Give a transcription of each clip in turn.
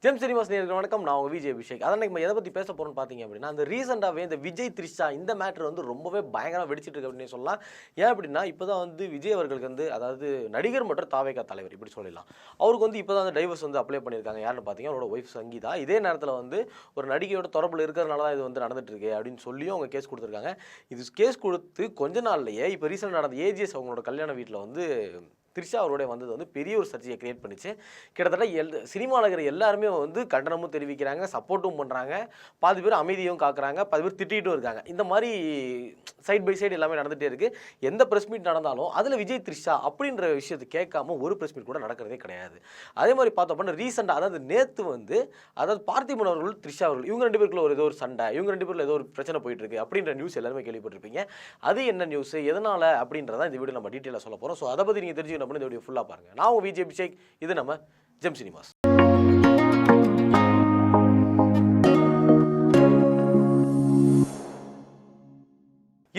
GeM cinemas நேயர்களுக்கு வணக்கம். நான் உங்கள் விஜய் அபிஷேக். அதான் நம்ம எதை பற்றி பேச போகிறோம்னு பார்த்தீங்க அப்படின்னா, அந்த ரீசெண்டாகவே இந்த விஜய் த்ரிஷா இந்த மேட்ரு வந்து ரொம்பவே பயங்கரமாக வெடிச்சிட்டு இருக்கு அப்படின்னு சொல்லலாம். ஏன் அப்படின்னா, இப்போ தான் வந்து விஜய் அவர்களுக்கு வந்து அதாவது நடிகர் மற்றும் தாவேகா தலைவர் இப்படி சொல்லலாம். அவருக்கு வந்து இப்போ தான் வந்து டைவர்ஸ் வந்து அப்ளை பண்ணியிருக்காங்க. யாருன்னு பார்த்தீங்கன்னா, அவரோட ஒய்ஃப் சங்கீதா. இதே நேரத்தில் வந்து ஒரு நடிகையோட தொடர்பில் இருக்கிறதுனால தான் இது வந்து நடந்துட்டு இருக்கு அப்படின்னு சொல்லியும் அவங்க கேஸ் கொடுத்துருக்காங்க. இது கேஸ் கொடுத்து கொஞ்ச நாள்லயே இப்போ ரீசெண்டாக நடந்த ஏஜிஎஸ் அவங்களோட கல்யாண வீட்டில் வந்து த்ரிஷா அவரோட வந்தது வந்து பெரிய ஒரு சர்ச்சையை கிரியேட் பண்ணிச்சு. கிட்டத்தட்ட சினிமாவில் இருக்கிற எல்லாருமே வந்து கண்டனமும் தெரிவிக்கிறாங்க, சப்போர்ட்டும் பண்ணுறாங்க, பாதி பேர் அமைதியும் காக்குறாங்க, பாதி பேர் திட்டிகிட்டும் இருக்காங்க. இந்த மாதிரி சைட் பை சைடு எல்லாமே நடந்துகிட்டே இருக்குது. எந்த ப்ரெஸ் மீட் நடந்தாலும் அதில் விஜய் த்ரிஷா அப்படின்ற விஷயத்தை கேட்காம ஒரு ப்ரெஸ் மீட் கூட நடக்கிறதே கிடையாது. அதே மாதிரி பார்த்தோம் அப்படின்னா ரீசெண்டாக அதாவது நேற்று வந்து அதாவது பார்த்திபன் அவர்கள் த்ரிஷா அவர்கள் இவங்க ரெண்டு பேருக்குள்ள ஏதோ ஒரு சண்டை, இவங்க ரெண்டு பேரில் ஏதோ ஒரு பிரச்சனை போயிட்டு இருக்கு அப்படின்ற நியூஸ் எல்லாருமே கேள்விப்பட்டிருப்பீங்க. அது என்ன நியூஸ், எதனால் அப்படின்றத இந்த வீடியோ நம்ம டீட்டெயிலாக சொல்ல போகிறோம். ஸோ அதை பற்றி நீங்கள் தெரிஞ்சுக்கணும் அப்படின்னு இந்த வீடியோ ஃபுல்லாக பாருங்கள். நான் உங்கள் விஜய் அபிஷேக், இது நம்ம ஜெம் சினிமாஸ்.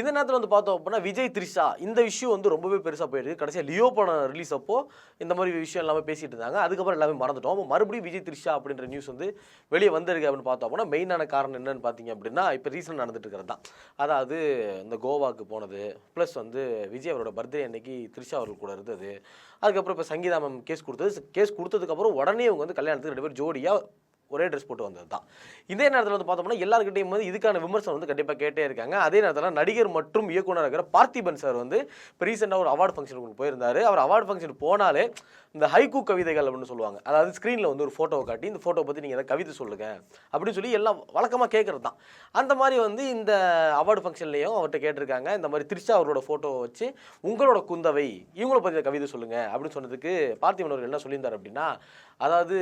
இந்த நேரத்தில் வந்து பார்த்தோம் அப்படின்னா விஜய் த்ரிஷா இந்த விஷயம் வந்து ரொம்பவே பெருசாக போயிடுது. கடைசியாக லியோ படம் ரிலீஸ் அப்போ இந்த மாதிரி விஷயம் எல்லாமே பேசிட்டு இருந்தாங்க. அதுக்கப்புறம் எல்லாமே மறந்துட்டோம். மறுபடியும் விஜய் த்ரிஷா அப்படின்ற நியூஸ் வந்து வெளியே வந்திருக்கு அப்படின்னு பார்த்தோம் அப்படின்னா மெயினான காரணம் என்னன்னு பார்த்தீங்க அப்படின்னா இப்போ ரீசெண்ட் நடந்துட்டு இருக்கிறது தான். அதாவது இந்த கோவாக்கு போனது, ப்ளஸ் வந்து விஜய் அவரோட பர்த்டே அன்னைக்கு த்ரிஷா அவர்கள் கூட இருந்தது. அதுக்கப்புறம் இப்போ சங்கீதா மேம் கேஸ் கொடுத்தது. கேஸ் கொடுத்ததுக்கப்புறம் உடனே அவங்க வந்து கல்யாணத்துக்கு 2 பேர் ஜோடியாக ஒரே ட்ரெஸ் போட்டு வந்தது தான். இதே நேரத்தில் வந்து பார்த்தோம்னா எல்லாருக்கிட்டையும் வந்து இதுக்கான விமர்சனம் வந்து கண்டிப்பாக கேட்டே இருக்காங்க. அதே நேரத்தில் நடிகர் மற்றும் இயக்குனர் இருக்கிற பார்த்திபன் சார் வந்து இப்போ ரீசெண்டாக ஒரு அவார்டு ஃபங்க்ஷனுக்கு போயிருந்தார். அவர் அவார்டு ஃபங்க்ஷனுக்கு போனாலே இந்த ஹைக்கூ கவிதைகள் அப்படின்னு சொல்லுவாங்க. அதாவது ஸ்க்ரீனில் வந்து ஒரு ஃபோட்டோவை காட்டி இந்த ஃபோட்டோவை பற்றி நீங்கள் எதாவது கவிதை சொல்லுங்க அப்படின்னு சொல்லி எல்லாம் வழக்கமாக கேட்குறது தான். அந்த மாதிரி வந்து இந்த அவார்டு ஃபங்க்ஷன்லேயும் அவர்கிட்ட கேட்டிருக்காங்க. இந்த மாதிரி த்ரிஷா அவரோட ஃபோட்டோவை வச்சு உங்களோட குந்தவை இவங்கள பற்றி கவிதை சொல்லுங்கள் அப்படின்னு சொன்னதுக்கு பார்த்திபன் அவர்கள் என்ன சொல்லியிருந்தார் அப்படின்னா, அதாவது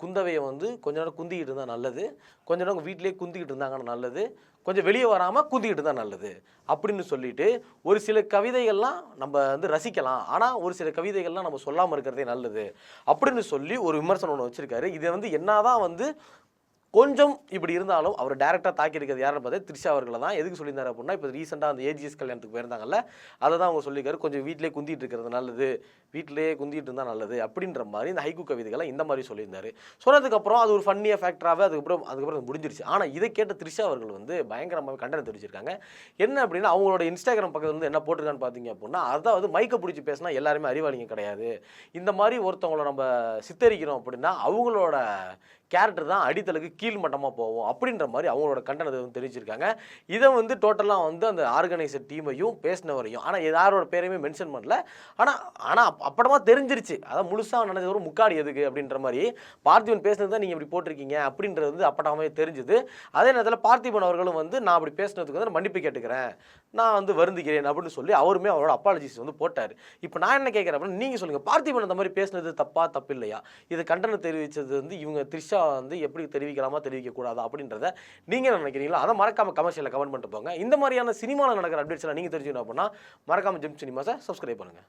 குந்தவையை வந்து கொஞ்ச நேரம் குந்திக்கிட்டு இருந்தால் நல்லது, கொஞ்ச நேரம் வீட்டிலேயே குந்திக்கிட்டு இருந்தாங்கன்னா நல்லது, கொஞ்சம் வெளியே வராமல் குந்திக்கிட்டு தான் நல்லது அப்படின்னு சொல்லிட்டு ஒரு சில கவிதைகள்லாம் நம்ம வந்து ரசிக்கலாம், ஆனால் ஒரு சில கவிதைகள்லாம் நம்ம சொல்லாமல் இருக்கிறதே நல்லது அப்படின்னு சொல்லி ஒரு விமர்சனம் ஒன்று வச்சுருக்காரு. இதை வந்து என்னதான் வந்து கொஞ்சம் இப்படி இருந்தாலும் அவர் டேரெக்டாக தாக்கியிருக்கிறது யாருன்னு பார்த்தா த்ரிஷா அவர்களை தான். எதுக்கு சொல்லியிருந்தார் அப்படின்னா இப்போ ரீசெண்டாக அந்த ஏஜிஎஸ் கல்யாணத்துக்கு போயிருந்தாங்கல்ல, அதை தான் அவங்க சொல்லியிருக்காரு. கொஞ்சம் வீட்டிலே குந்திட்டு இருக்கிறது நல்லது, வீட்டிலேயே குந்திட்டு இருந்தால் நல்லது அப்படின்ற மாதிரி இந்த ஹைக்கூ கவிதைகளை இந்த மாதிரி சொல்லியிருந்தார். சொன்னதுக்கப்புறம் அது ஒரு ஃபன்னியாக ஃபேக்டராகவே அதுக்கப்புறம் முடிஞ்சிருச்சு. ஆனால் இதை கேட்ட த்ரிஷா அவர்கள் வந்து பயங்கரமாக கண்டனம் தெரிவிச்சிருக்காங்க. என்ன அப்படின்னா அவங்களோட இன்ஸ்டாகிராம் பக்கத்தில் வந்து என்ன போட்டிருக்கான்னு பார்த்தீங்க அப்படின்னா, அதாவது மைக்கை பிடிச்சி பேசினா எல்லாருமே அறிவாளிங்க கிடையாது, இந்த மாதிரி ஒருத்தவங்களை நம்ம சித்தரிக்கிறோம் அப்படின்னா அவங்களோட கேரக்டர் தான் அடித்தலுக்கு கீழ்மட்டமாக போவோம் அப்படின்ற மாதிரி அவங்களோட கண்டனத்தை வந்து தெரிவிச்சிருக்காங்க. இதை வந்து டோட்டலாக வந்து அந்த ஆர்கனைசர் டீமையும் பேசினவரையும், ஆனால் யாரோட பேரையுமே மென்ஷன் பண்ணல, ஆனால் அப்படமா தெரிஞ்சிருச்சு. அதான் முழுசாக நினைச்ச ஒரு முக்காடி எதுக்கு அப்படின்ற மாதிரி பார்த்திபன் பேசினது தான் நீங்கள் இப்படி போட்டிருக்கீங்க அப்படின்றது வந்து அப்படமாவே தெரிஞ்சுது. அதே நேரத்தில் பார்த்திபன் அவர்களும் வந்து நான் அப்படி பேசினதுக்கு வந்து மன்னிப்பு கேட்டுக்கிறேன், நான் வந்து வருந்துகிறேன் அப்படின்னு சொல்லி அவருமே அவரோட அப்பாலஜிஸ் வந்து போட்டார். இப்போ நான் என்ன கேட்குறேன் அப்படின்னா நீங்கள் சொல்லுங்கள், பார்த்திபன் அந்த மாதிரி பேசினது தப்பு இல்லையா? இது கண்டனம் தெரிவித்தது வந்து இவங்க த்ரிஷா வந்து எப்படி தெரிவிக்கலாமா தெரிவிக்கக்கூடாதா அப்படின்றத நீங்கள் என்ன நினைக்கிறீங்களா? அதை மறக்காமல் கமர்ஷியலில் கமெண்ட் பண்ணிட்டு போங்க. இந்த மாதிரியான சினிமாவில் நடக்கிற அப்டேட்ஸ் எல்லாம் நீங்கள் தெரிஞ்சுக்கணும் அப்படின்னா மறக்காமல் ஜெம் சினிமாஸை சப்ஸ்கிரைப் பண்ணுங்கள்.